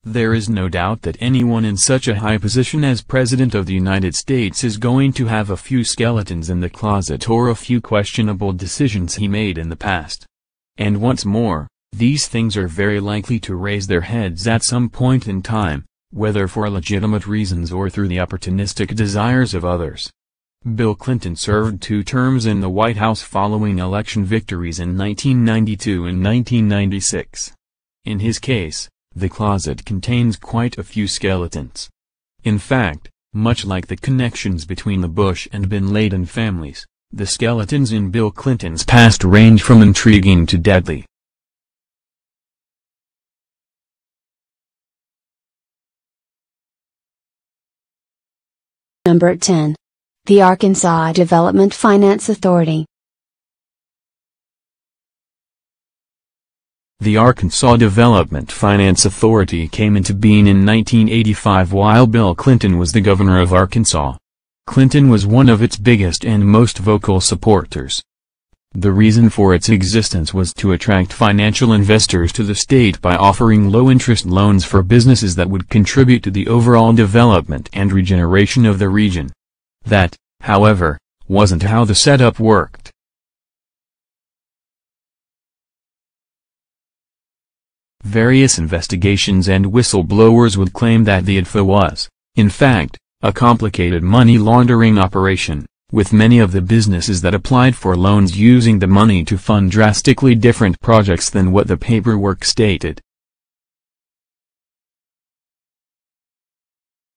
There is no doubt that anyone in such a high position as President of the United States is going to have a few skeletons in the closet or a few questionable decisions he made in the past. And once more, these things are very likely to raise their heads at some point in time, whether for legitimate reasons or through the opportunistic desires of others. Bill Clinton served 2 terms in the White House following election victories in 1992 and 1996. In his case, the closet contains quite a few skeletons. In fact, much like the connections between the Bush and Bin Laden families, the skeletons in Bill Clinton's past range from intriguing to deadly. Number 10. The Arkansas Development Finance Authority. The Arkansas Development Finance Authority came into being in 1985 while Bill Clinton was the governor of Arkansas. Clinton was one of its biggest and most vocal supporters. The reason for its existence was to attract financial investors to the state by offering low-interest loans for businesses that would contribute to the overall development and regeneration of the region. That, however, wasn't how the setup worked. Various investigations and whistleblowers would claim that the IDFA was, in fact, a complicated money laundering operation, with many of the businesses that applied for loans using the money to fund drastically different projects than what the paperwork stated.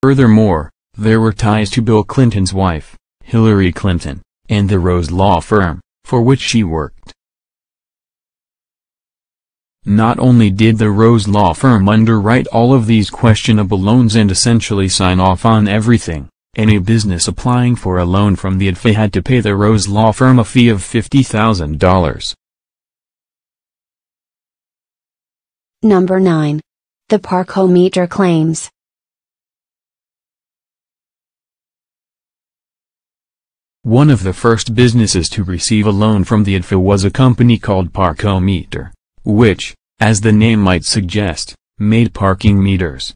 Furthermore, there were ties to Bill Clinton's wife, Hillary Clinton, and the Rose Law Firm, for which she worked. Not only did the Rose Law Firm underwrite all of these questionable loans and essentially sign off on everything, any business applying for a loan from the IDFA had to pay the Rose Law Firm a fee of $50,000. Number 9. The Parkometer Claims. One of the first businesses to receive a loan from the IDFA was a company called Parkometer, which, as the name might suggest, made parking meters.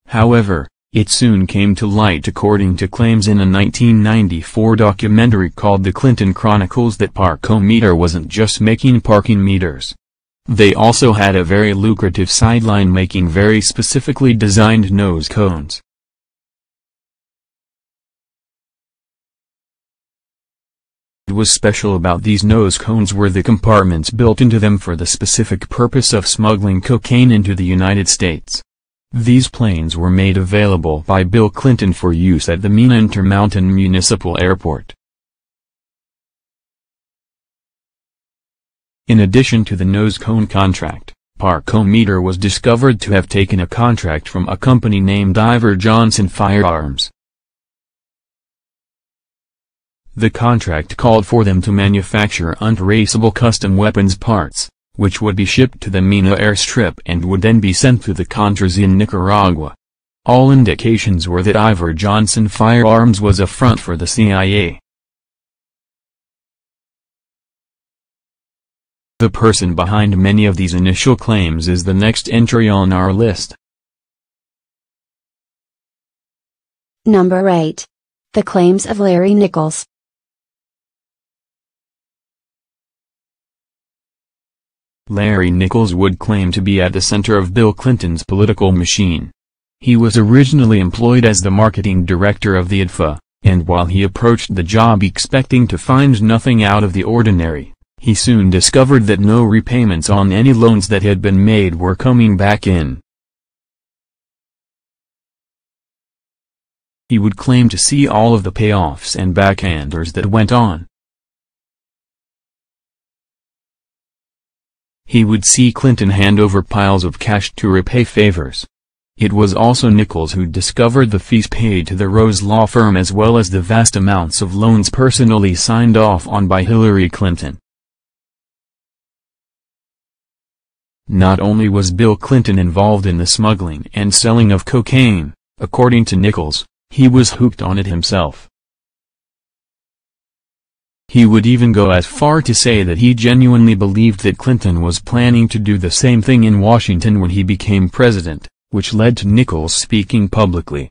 However, it soon came to light according to claims in a 1994 documentary called The Clinton Chronicles that Parkometer wasn't just making parking meters. They also had a very lucrative sideline making very specifically designed nose cones. What was special about these nose cones were the compartments built into them for the specific purpose of smuggling cocaine into the United States. These planes were made available by Bill Clinton for use at the Mena Intermountain Municipal Airport. In addition to the nose cone contract, Parkometer was discovered to have taken a contract from a company named Iver Johnson Firearms. The contract called for them to manufacture untraceable custom weapons parts, which would be shipped to the Mena airstrip and would then be sent to the Contras in Nicaragua. All indications were that Iver Johnson Firearms was a front for the CIA. The person behind many of these initial claims is the next entry on our list. Number 8. The Claims of Larry Nichols. Larry Nichols would claim to be at the center of Bill Clinton's political machine. He was originally employed as the marketing director of the IDFA, and while he approached the job expecting to find nothing out of the ordinary, he soon discovered that no repayments on any loans that had been made were coming back in. He would claim to see all of the payoffs and backhanders that went on. He would see Clinton hand over piles of cash to repay favors. It was also Nichols who discovered the fees paid to the Rose Law Firm as well as the vast amounts of loans personally signed off on by Hillary Clinton. Not only was Bill Clinton involved in the smuggling and selling of cocaine, according to Nichols, he was hooked on it himself. He would even go as far to say that he genuinely believed that Clinton was planning to do the same thing in Washington when he became president, which led to Nichols speaking publicly.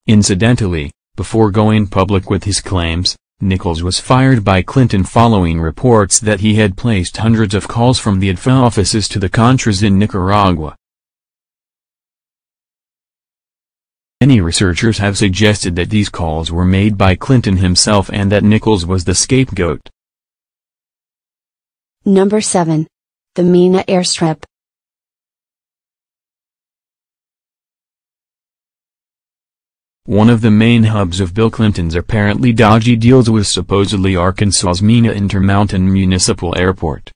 Incidentally, before going public with his claims, Nichols was fired by Clinton following reports that he had placed hundreds of calls from the IDFA offices to the Contras in Nicaragua. Many researchers have suggested that these calls were made by Clinton himself and that Nichols was the scapegoat. Number 7. The Mina airstrip. One of the main hubs of Bill Clinton's apparently dodgy deals was supposedly Arkansas's Mina Intermountain Municipal Airport.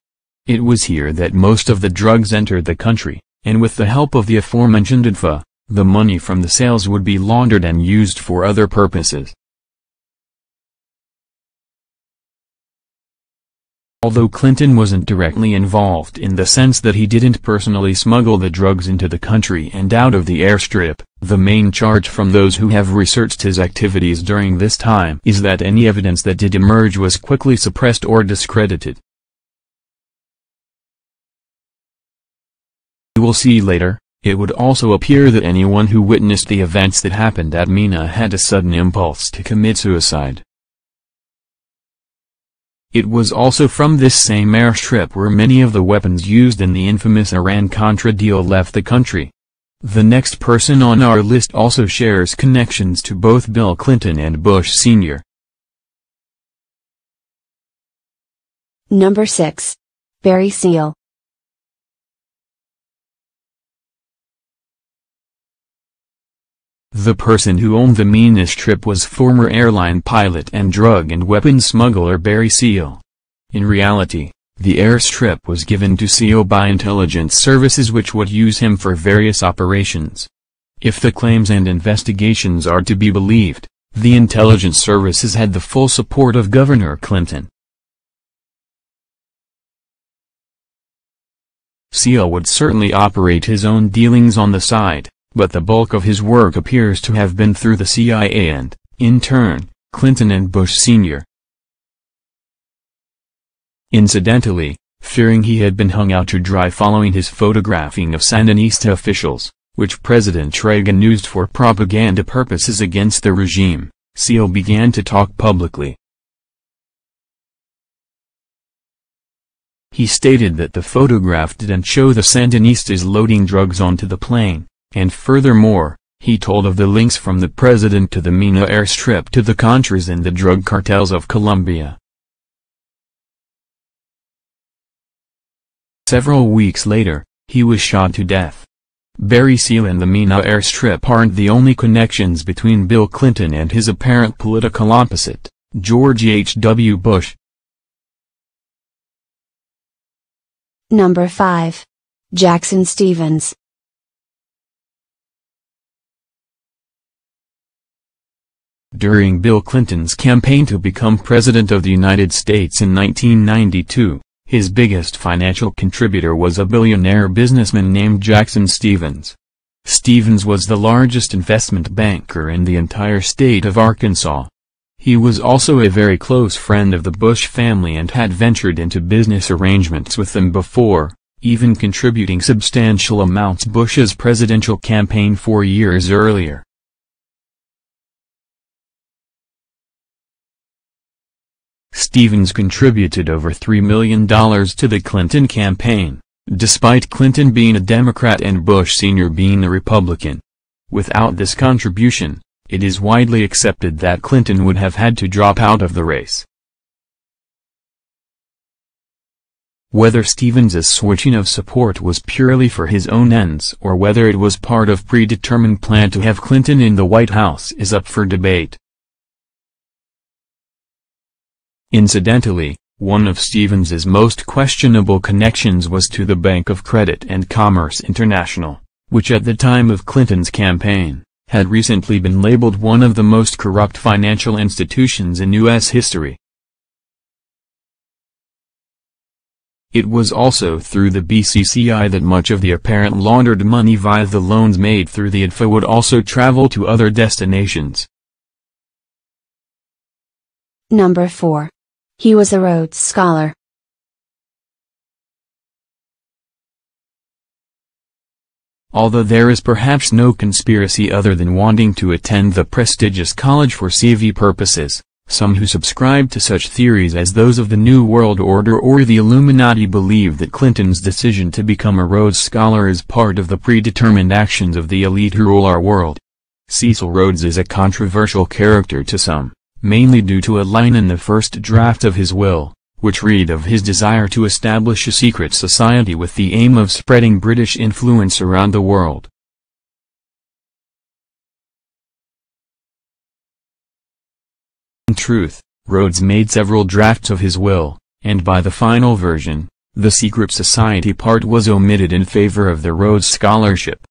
It was here that most of the drugs entered the country, and with the help of the aforementioned IDFA, the money from the sales would be laundered and used for other purposes. Although Clinton wasn't directly involved in the sense that he didn't personally smuggle the drugs into the country and out of the airstrip, the main charge from those who have researched his activities during this time is that any evidence that did emerge was quickly suppressed or discredited. You will see later, it would also appear that anyone who witnessed the events that happened at Mina had a sudden impulse to commit suicide. It was also from this same airstrip where many of the weapons used in the infamous Iran-Contra deal left the country. The next person on our list also shares connections to both Bill Clinton and Bush Sr. Number 6. Barry Seal. The person who owned the Mina strip was former airline pilot and drug and weapons smuggler Barry Seal. In reality, the airstrip was given to Seal by intelligence services which would use him for various operations. If the claims and investigations are to be believed, the intelligence services had the full support of Governor Clinton. Seal would certainly operate his own dealings on the side, but the bulk of his work appears to have been through the CIA and, in turn, Clinton and Bush Sr. Incidentally, fearing he had been hung out to dry following his photographing of Sandinista officials, which President Reagan used for propaganda purposes against the regime, Seal began to talk publicly. He stated that the photograph didn't show the Sandinistas loading drugs onto the plane. And furthermore, he told of the links from the president to the Mina airstrip to the Contras and the drug cartels of Colombia. Several weeks later, he was shot to death. Barry Seal and the Mina airstrip aren't the only connections between Bill Clinton and his apparent political opposite, George H.W. Bush. Number 5. Jackson Stephens. During Bill Clinton's campaign to become President of the United States in 1992, his biggest financial contributor was a billionaire businessman named Jackson Stephens. Stephens was the largest investment banker in the entire state of Arkansas. He was also a very close friend of the Bush family and had ventured into business arrangements with them before, even contributing substantial amounts to Bush's presidential campaign 4 years earlier. Stephens contributed over $3 million to the Clinton campaign, despite Clinton being a Democrat and Bush Sr. being a Republican. Without this contribution, it is widely accepted that Clinton would have had to drop out of the race. Whether Stephens's switching of support was purely for his own ends or whether it was part of a predetermined plan to have Clinton in the White House is up for debate. Incidentally, one of Stephens's most questionable connections was to the Bank of Credit and Commerce International, which at the time of Clinton's campaign, had recently been labeled one of the most corrupt financial institutions in U.S. history. It was also through the BCCI that much of the apparent laundered money via the loans made through the IDFA would also travel to other destinations. Number 4. He was a Rhodes Scholar. although there is perhaps no conspiracy other than wanting to attend the prestigious college for CV purposes. Some who subscribe to such theories as those of the New World Order or the Illuminati believe that Clinton's decision to become a Rhodes Scholar is part of the predetermined actions of the elite who rule our world. Cecil Rhodes is a controversial character to some, mainly due to a line in the first draft of his will, which read of his desire to establish a secret society with the aim of spreading British influence around the world. In truth, Rhodes made several drafts of his will, and by the final version, the secret society part was omitted in favor of the Rhodes Scholarship.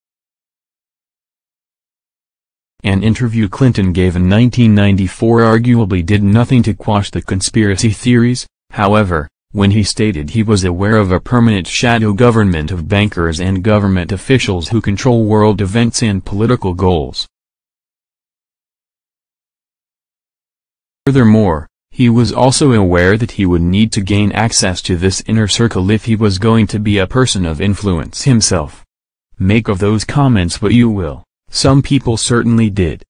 An interview Clinton gave in 1994 arguably did nothing to quash the conspiracy theories, however, when he stated he was aware of a permanent shadow government of bankers and government officials who control world events and political goals. Furthermore, he was also aware that he would need to gain access to this inner circle if he was going to be a person of influence himself. Make of those comments what you will. Some people certainly did.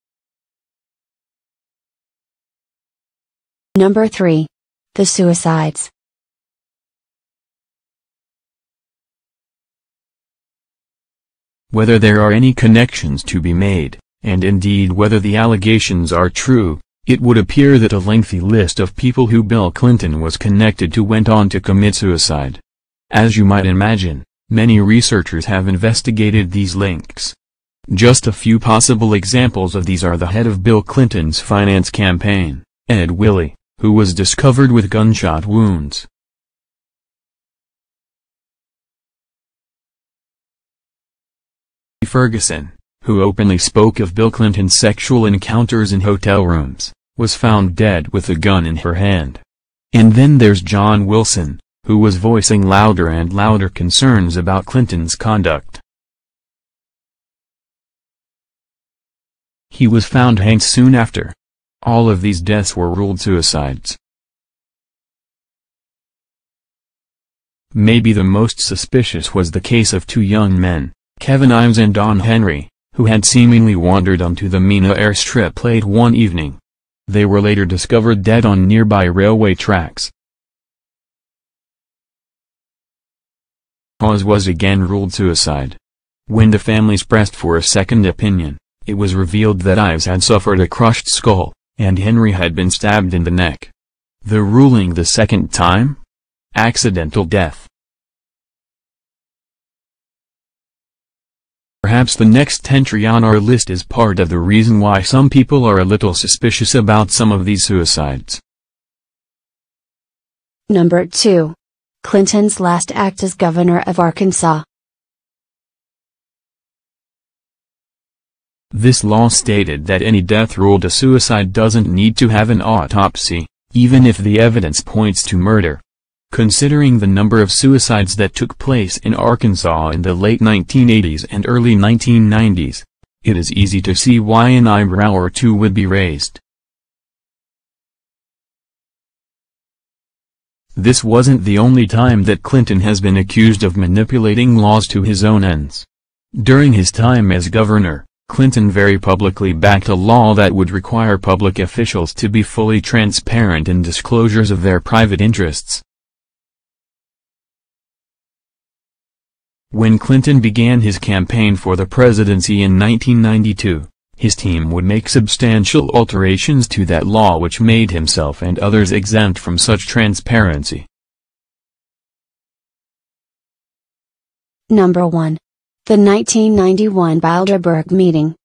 Number 3. The suicides. Whether there are any connections to be made, and indeed whether the allegations are true, it would appear that a lengthy list of people who Bill Clinton was connected to went on to commit suicide. As you might imagine, many researchers have investigated these links. Just a few possible examples of these are the head of Bill Clinton's finance campaign, Ed Willie, who was discovered with gunshot wounds. Ferguson, who openly spoke of Bill Clinton's sexual encounters in hotel rooms, was found dead with a gun in her hand. And then there's John Wilson, who was voicing louder and louder concerns about Clinton's conduct. He was found hanged soon after. All of these deaths were ruled suicides. Maybe the most suspicious was the case of two young men, Kevin Imes and Don Henry, who had seemingly wandered onto the Mina airstrip late one evening. They were later discovered dead on nearby railway tracks. Cause was again ruled suicide. When the families pressed for a second opinion, it was revealed that Ives had suffered a crushed skull, and Henry had been stabbed in the neck. The ruling the second time? Accidental death. Perhaps the next entry on our list is part of the reason why some people are a little suspicious about some of these suicides. Number 2. Clinton's last act as governor of Arkansas. This law stated that any death ruled a suicide doesn't need to have an autopsy, even if the evidence points to murder. Considering the number of suicides that took place in Arkansas in the late 1980s and early 1990s, it is easy to see why an eyebrow or two would be raised. This wasn't the only time that Clinton has been accused of manipulating laws to his own ends. During his time as governor, Clinton very publicly backed a law that would require public officials to be fully transparent in disclosures of their private interests. When Clinton began his campaign for the presidency in 1992, his team would make substantial alterations to that law which made himself and others exempt from such transparency. Number 1. The 1991 Bilderberg meeting.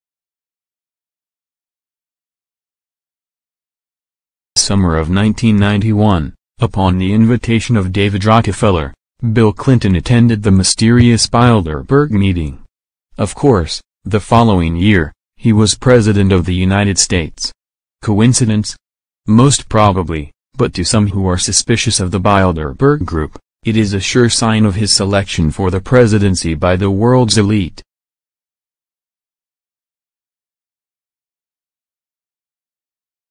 Summer of 1991, upon the invitation of David Rockefeller, Bill Clinton attended the mysterious Bilderberg meeting. Of course, the following year, he was President of the United States. Coincidence? Most probably, but to some who are suspicious of the Bilderberg Group, it is a sure sign of his selection for the presidency by the world's elite.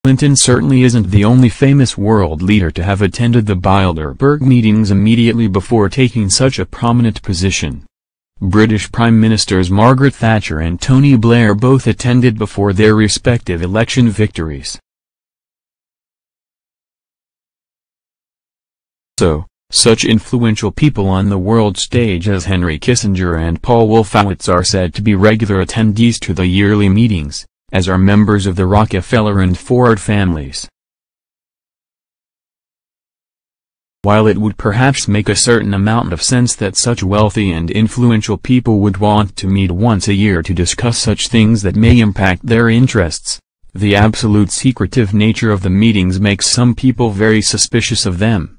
Clinton certainly isn't the only famous world leader to have attended the Bilderberg meetings immediately before taking such a prominent position. British Prime Ministers Margaret Thatcher and Tony Blair both attended before their respective election victories. Such influential people on the world stage as Henry Kissinger and Paul Wolfowitz are said to be regular attendees to the yearly meetings, as are members of the Rockefeller and Ford families. While it would perhaps make a certain amount of sense that such wealthy and influential people would want to meet once a year to discuss such things that may impact their interests, the absolute secretive nature of the meetings makes some people very suspicious of them.